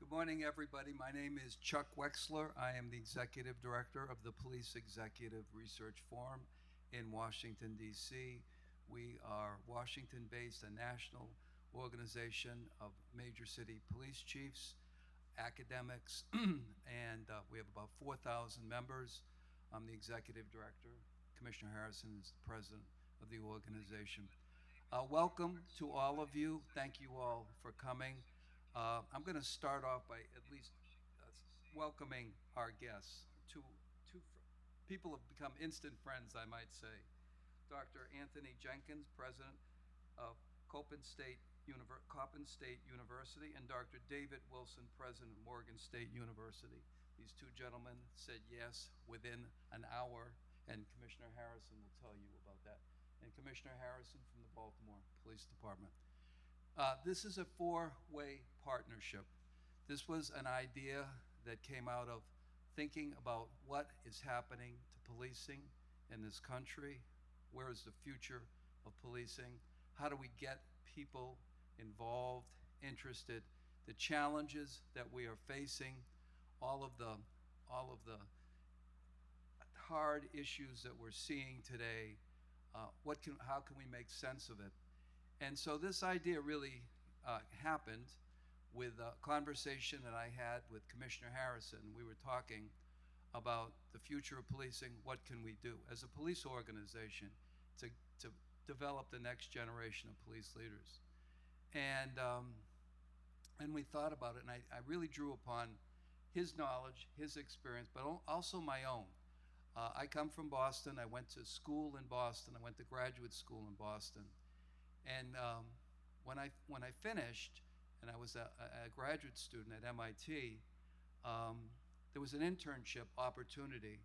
Good morning, everybody. My name is Chuck Wexler. I am the Executive Director of the Police Executive Research Forum in Washington, D.C. We are Washington-based, a national organization of major city police chiefs, academics, and we have about 4,000 members. I'm the Executive Director. Commissioner Harrison is the President of the organization. Welcome to all of you. Thank you all for coming. I'm going to start off by at least welcoming our guests. Two people have become instant friends, I might say. Dr. Anthony Jenkins, President of Coppin State University, and Dr. David Wilson, President of Morgan State University. These two gentlemen said yes within an hour, and Commissioner Harrison will tell you about that. And Commissioner Harrison from the Baltimore Police Department. This is a four-way partnership. This was an idea that came out of thinking about what is happening to policing in this country. Where is the future of policing? How do we get people involved, interested? The challenges that we are facing, all of the hard issues that we're seeing today. How can we make sense of it? And so this idea really happened with a conversation that I had with Commissioner Harrison. We were talking about the future of policing. What can we do as a police organization to develop the next generation of police leaders? And we thought about it, and I really drew upon his knowledge, his experience, but also my own. I come from Boston. I went to school in Boston. I went to graduate school in Boston. And when I finished, and I was a graduate student at MIT, there was an internship opportunity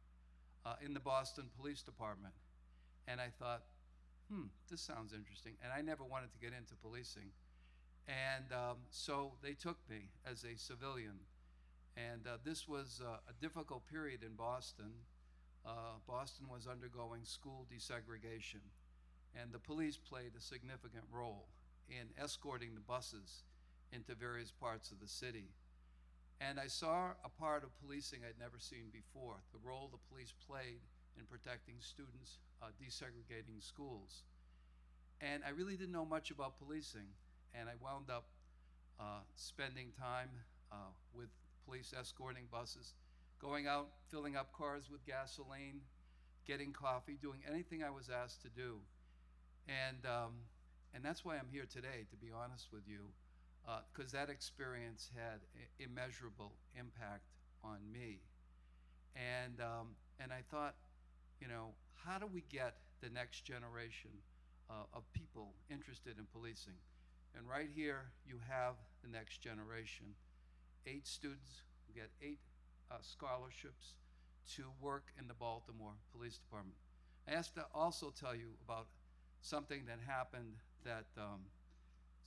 in the Boston Police Department. And I thought, this sounds interesting. And I never wanted to get into policing. And so they took me as a civilian. And this was a difficult period in Boston. Boston was undergoing school desegregation, and the police played a significant role in escorting the buses into various parts of the city. And I saw a part of policing I'd never seen before, the role the police played in protecting students, desegregating schools. And I really didn't know much about policing, and I wound up spending time with police escorting buses, going out, filling up cars with gasoline, getting coffee, doing anything I was asked to do. And that's why I'm here today, to be honest with you, because that experience had immeasurable impact on me. And I thought, how do we get the next generation of people interested in policing? And right here, you have the next generation. 8 students who get 8 scholarships to work in the Baltimore Police Department. I have to also tell you about something that happened that is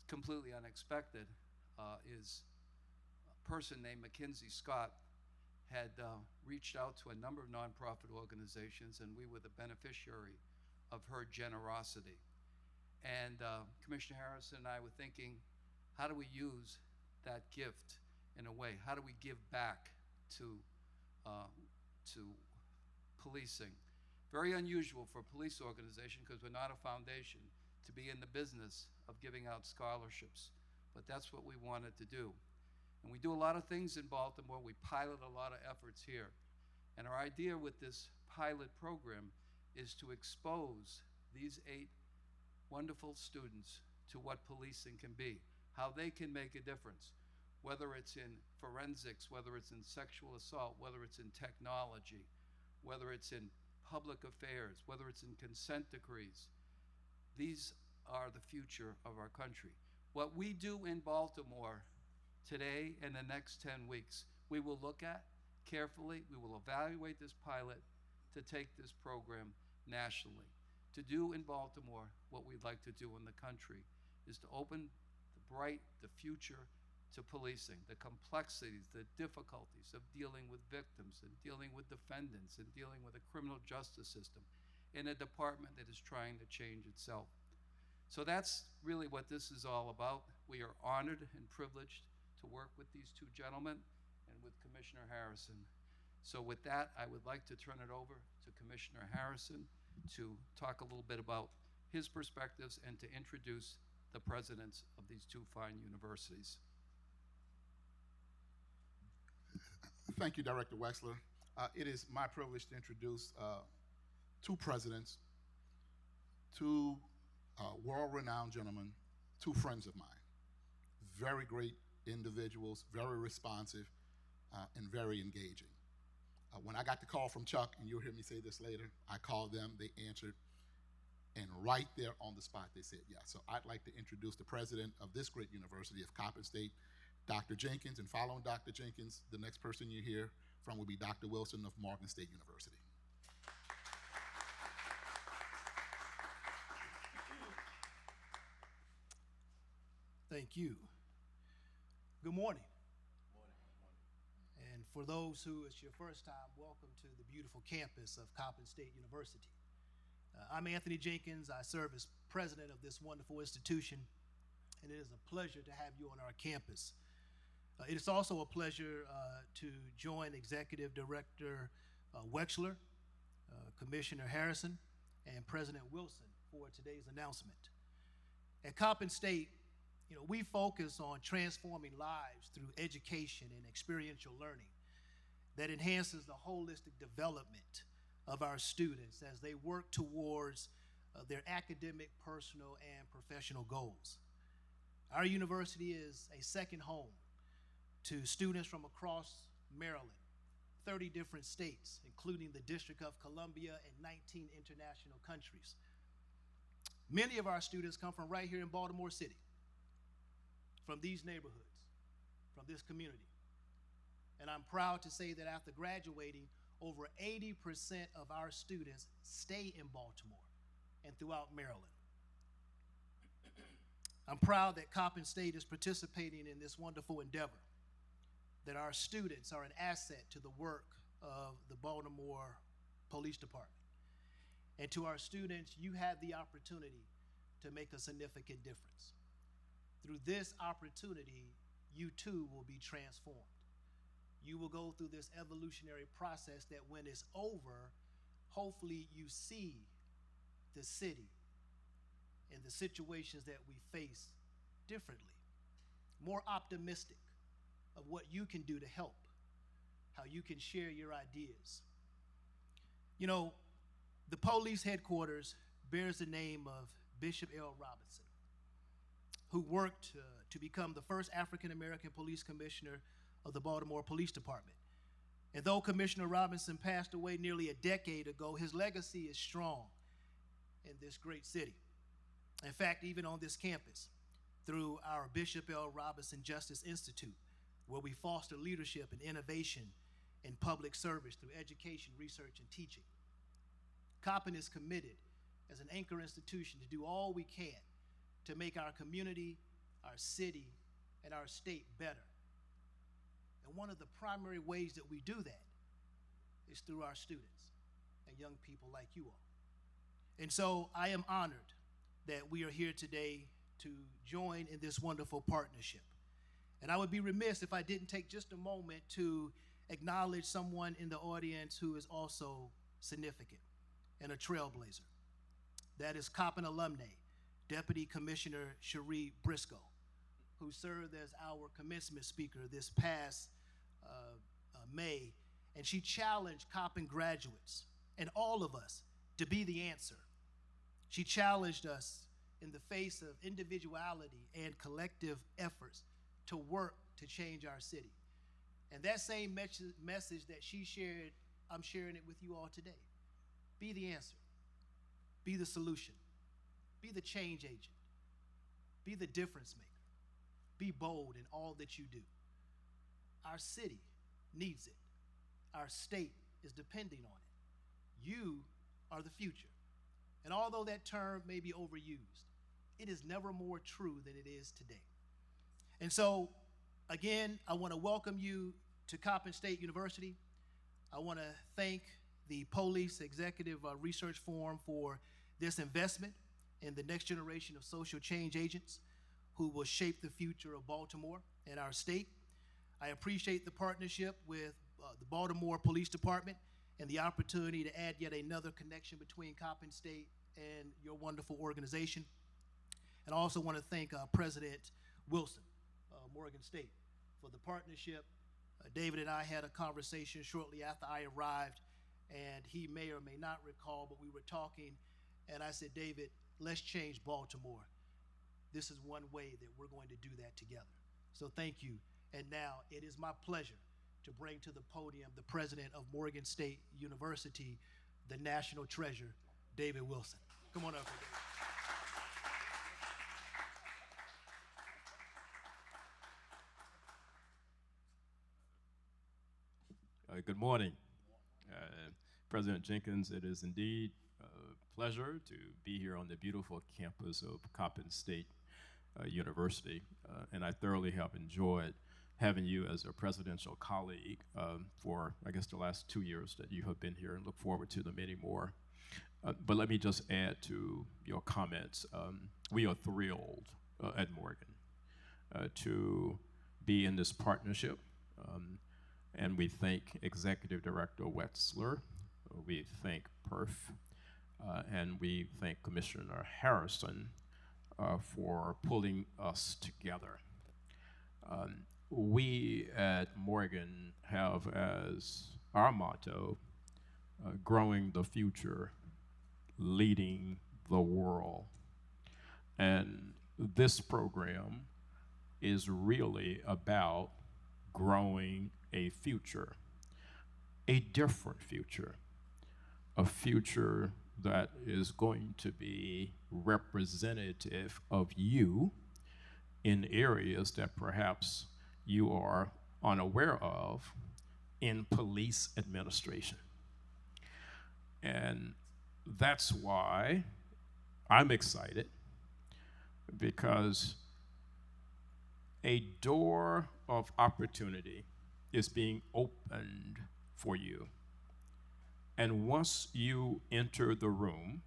completely unexpected. Is a person named Mackenzie Scott had reached out to a number of nonprofit organizations, and we were the beneficiary of her generosity. And Commissioner Harrison and I were thinking, how do we use that gift in a way? How do we give back to policing? Very unusual for a police organization, because we're not a foundation, to be in the business of giving out scholarships. But that's what we wanted to do. And we do a lot of things in Baltimore. We pilot a lot of efforts here. And our idea with this pilot program is to expose these 8 wonderful students to what policing can be, how they can make a difference, whether it's in forensics, whether it's in sexual assault, whether it's in technology, whether it's in public affairs, whether it's in consent decrees. These are the future of our country. What we do in Baltimore today and the next 10 weeks, we will look at carefully. We will evaluate this pilot to take this program nationally. To do in Baltimore what we'd like to do in the country is to open the future to policing, the complexities, the difficulties of dealing with victims and dealing with defendants and dealing with a criminal justice system in a department that is trying to change itself. So that's really what this is all about. We are honored and privileged to work with these two gentlemen and with Commissioner Harrison. So with that, I would like to turn it over to Commissioner Harrison to talk a little bit about his perspectives and to introduce the presidents of these two fine universities. Thank you, Director Wexler. It is my privilege to introduce two presidents, two world-renowned gentlemen, two friends of mine. Very great individuals, very responsive, and very engaging. When I got the call from Chuck, and you'll hear me say this later, I called them, they answered, and right there on the spot they said yes. So I'd like to introduce the president of this great university of Coppin State, Dr. Jenkins, and following Dr. Jenkins, the next person you hear from will be Dr. Wilson of Morgan State University. Thank you. Good morning. And for those who it's your first time, welcome to the beautiful campus of Coppin State University. I'm Anthony Jenkins. I serve as president of this wonderful institution, and it is a pleasure to have you on our campus. It is also a pleasure to join Executive Director Wexler, Commissioner Harrison, and President Wilson for today's announcement. At Coppin State, we focus on transforming lives through education and experiential learning that enhances the holistic development of our students as they work towards their academic, personal, and professional goals. Our university is a second home to students from across Maryland, 30 different states, including the District of Columbia and 19 international countries. Many of our students come from right here in Baltimore City, from these neighborhoods, from this community. And I'm proud to say that after graduating, over 80% of our students stay in Baltimore and throughout Maryland. I'm proud that Coppin State is participating in this wonderful endeavor, that our students are an asset to the work of the Baltimore Police Department. And to our students, you have the opportunity to make a significant difference. Through this opportunity, you too will be transformed. You will go through this evolutionary process that when it's over, hopefully you see the city and the situations that we face differently, more optimistic of what you can do to help, how you can share your ideas. The police headquarters bears the name of Bishop L. Robinson, who worked to become the first African-American police commissioner of the Baltimore Police Department. And though Commissioner Robinson passed away nearly a decade ago, his legacy is strong in this great city. In fact, even on this campus, through our Bishop L. Robinson Justice Institute, where we foster leadership and innovation in public service through education, research, and teaching. Coppin is committed as an anchor institution to do all we can to make our community, our city, and our state better. And one of the primary ways that we do that is through our students and young people like you all. And so I am honored that we are here today to join in this wonderful partnership. And I would be remiss if I didn't take just a moment to acknowledge someone in the audience who is also significant and a trailblazer. That is Coppin alumni, Deputy Commissioner Cherie Briscoe, who served as our commencement speaker this past May, and she challenged Coppin graduates and all of us to be the answer. She challenged us in the face of individuality and collective efforts to work to change our city. And that same message that she shared, I'm sharing it with you all today. Be the answer. Be the solution. Be the change agent. Be the difference maker. Be bold in all that you do. Our city needs it. Our state is depending on it. You are the future. And although that term may be overused, it is never more true than it is today. And so, again, I want to welcome you to Coppin State University. I want to thank the Police Executive Research Forum for this investment in the next generation of social change agents who will shape the future of Baltimore in our state. I appreciate the partnership with the Baltimore Police Department and the opportunity to add yet another connection between Coppin State and your wonderful organization. And I also want to thank President Wilson, Morgan State, for the partnership. David and I had a conversation shortly after I arrived, and he may or may not recall, but we were talking, and I said, David, let's change Baltimore. This is one way that we're going to do that together. So thank you. And now it is my pleasure to bring to the podium the president of Morgan State University, the national treasure, David Wilson. Come on up here, David. Good morning, President Jenkins. It is indeed a pleasure to be here on the beautiful campus of Coppin State University, and I thoroughly have enjoyed having you as a presidential colleague for, I guess, the last 2 years that you have been here, and look forward to the many more. But let me just add to your comments. We are thrilled at Morgan to be in this partnership. And we thank Executive Director Wexler, we thank Perf, and we thank Commissioner Harrison for pulling us together. We at Morgan have as our motto, growing the future, leading the world. And this program is really about growing a future, a different future, a future that is going to be representative of you in areas that perhaps you are unaware of in police administration. And that's why I'm excited, because a door of opportunity is being opened for you. And once you enter the room,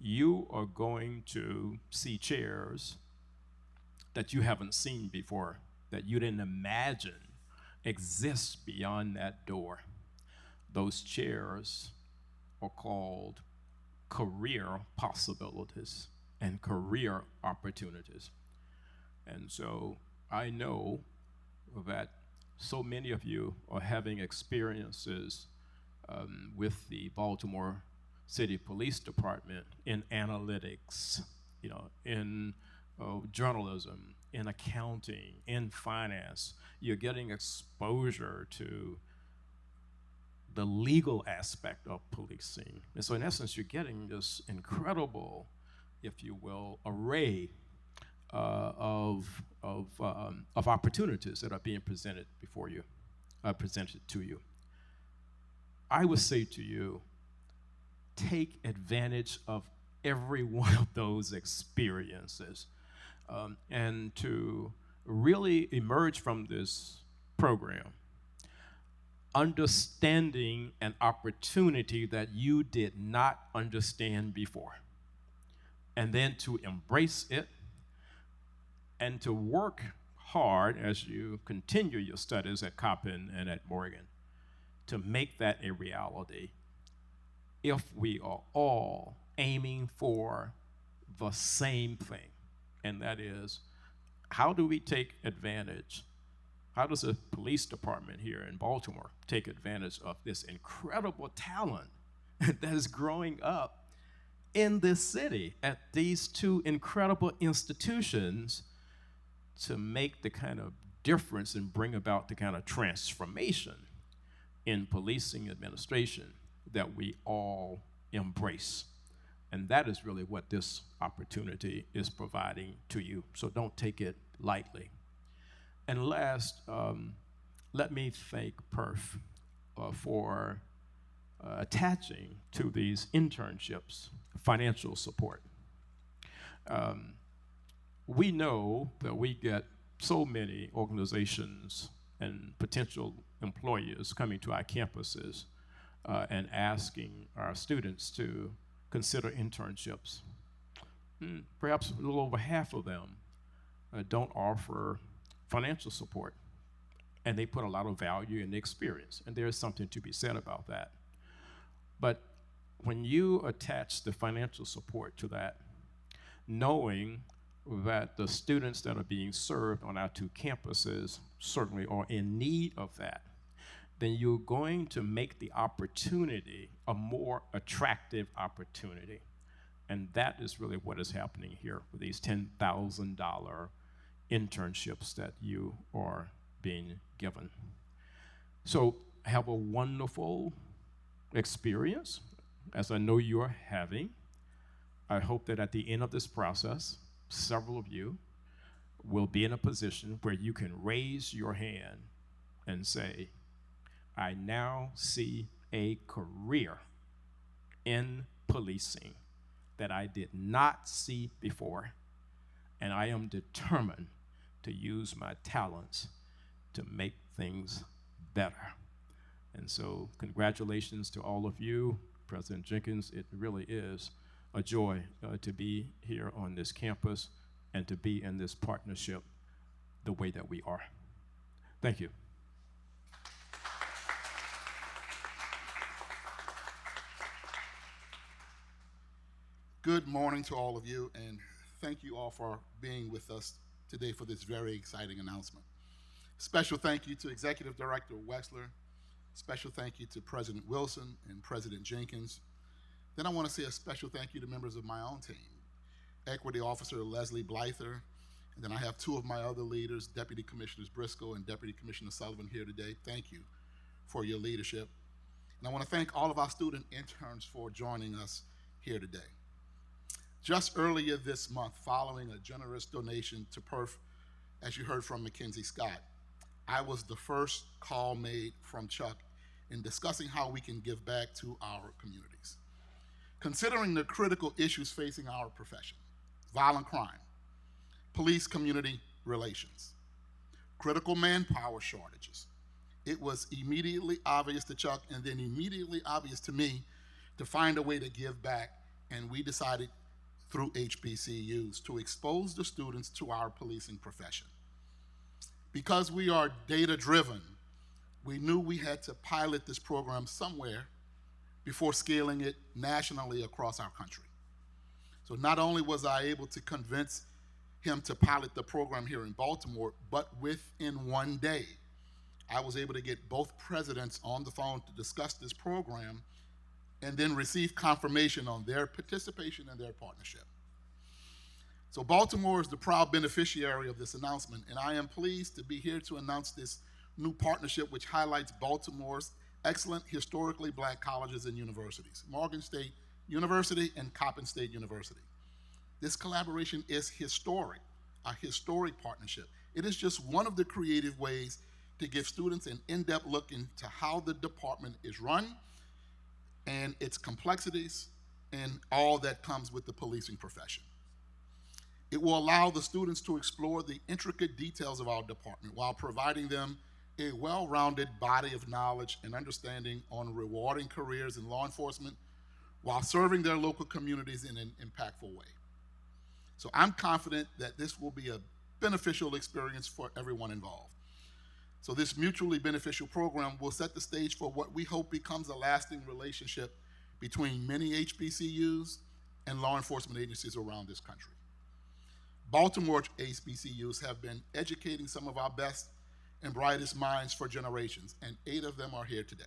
you are going to see chairs that you haven't seen before, that you didn't imagine exist beyond that door. Those chairs are called career possibilities and career opportunities. And so I know that so many of you are having experiences with the Baltimore City Police Department in analytics, in journalism, in accounting, in finance. You're getting exposure to the legal aspect of policing. And so in essence, you're getting this incredible, if you will, array of opportunities that are being presented before you, presented to you. I would say to you, take advantage of every one of those experiences, and to really emerge from this program understanding an opportunity that you did not understand before, and then to embrace it and to work hard as you continue your studies at Coppin and at Morgan to make that a reality, if we are all aiming for the same thing, and that is, how do we take advantage, how does the police department here in Baltimore take advantage of this incredible talent that is growing up in this city at these two incredible institutions to make the kind of difference and bring about the kind of transformation in policing administration that we all embrace. And that is really what this opportunity is providing to you. So don't take it lightly. And last, let me thank Perf for attaching to these internships financial support. We know that we get so many organizations and potential employers coming to our campuses and asking our students to consider internships. Perhaps a little over half of them don't offer financial support, and they put a lot of value in the experience, and there is something to be said about that. But when you attach the financial support to that, knowing that the students that are being served on our two campuses certainly are in need of that, then you're going to make the opportunity a more attractive opportunity. And that is really what is happening here with these $10,000 internships that you are being given. So have a wonderful experience, as I know you are having. I hope that at the end of this process, several of you will be in a position where you can raise your hand and say, I now see a career in policing that I did not see before, and I am determined to use my talents to make things better. And so congratulations to all of you. President Jenkins, it really is a joy to be here on this campus and to be in this partnership the way that we are. Thank you. Good morning to all of you, and thank you all for being with us today for this very exciting announcement. Special thank you to Executive Director Wexler. Special thank you to President Wilson and President Jenkins. Then I want to say a special thank you to members of my own team, Equity Officer Leslie Blyther, and then I have two of my other leaders, Deputy Commissioners Briscoe and Deputy Commissioner Sullivan here today. Thank you for your leadership. And I want to thank all of our student interns for joining us here today. Just earlier this month, following a generous donation to Perf, as you heard from Mackenzie Scott, I was the first call made from Chuck in discussing how we can give back to our communities. Considering the critical issues facing our profession, violent crime, police community relations, critical manpower shortages, it was immediately obvious to Chuck and then immediately obvious to me to find a way to give back, and we decided through HBCUs to expose the students to our policing profession. Because we are data-driven, we knew we had to pilot this program somewhere before scaling it nationally across our country. So not only was I able to convince him to pilot the program here in Baltimore, but within one day, I was able to get both presidents on the phone to discuss this program and then receive confirmation on their participation and their partnership. So Baltimore is the proud beneficiary of this announcement, and I am pleased to be here to announce this new partnership which highlights Baltimore's excellent historically black colleges and universities, Morgan State University and Coppin State University. This collaboration is historic, a historic partnership. It is just one of the creative ways to give students an in-depth look into how the department is run and its complexities and all that comes with the policing profession. It will allow the students to explore the intricate details of our department while providing them a well-rounded body of knowledge and understanding on rewarding careers in law enforcement while serving their local communities in an impactful way. So I'm confident that this will be a beneficial experience for everyone involved. So this mutually beneficial program will set the stage for what we hope becomes a lasting relationship between many HBCUs and law enforcement agencies around this country. Baltimore HBCUs have been educating some of our best and brightest minds for generations, and 8 of them are here today.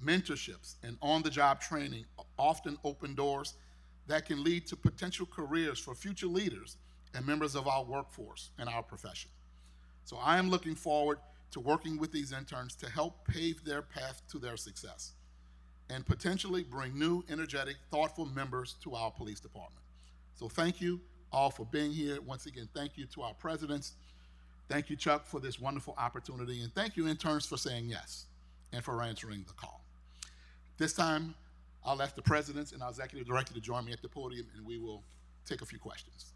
Mentorships and on-the-job training often open doors that can lead to potential careers for future leaders and members of our workforce and our profession. So I am looking forward to working with these interns to help pave their path to their success and potentially bring new, energetic, thoughtful members to our police department. So thank you all for being here. Once again, thank you to our presidents. Thank you, Chuck, for this wonderful opportunity, and thank you, interns, for saying yes and for answering the call. This time, I'll ask the presidents and our executive director to join me at the podium, and we will take a few questions.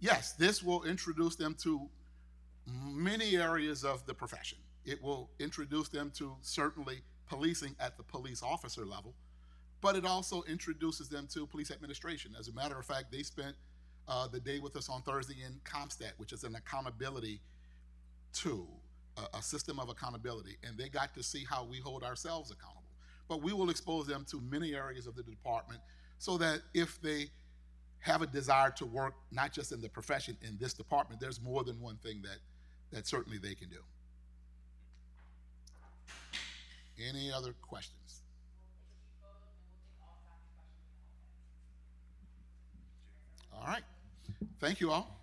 yes, this will introduce them to many areas of the profession. It will introduce them to certainly policing at the police officer level, but it also introduces them to police administration. As a matter of fact, they spent the day with us on Thursday in CompStat, which is an accountability tool, a system of accountability, and they got to see how we hold ourselves accountable. But we will expose them to many areas of the department so that if they have a desire to work, not just in the profession, in this department, there's more than one thing that certainly they can do. Any other questions? All right. Thank you all.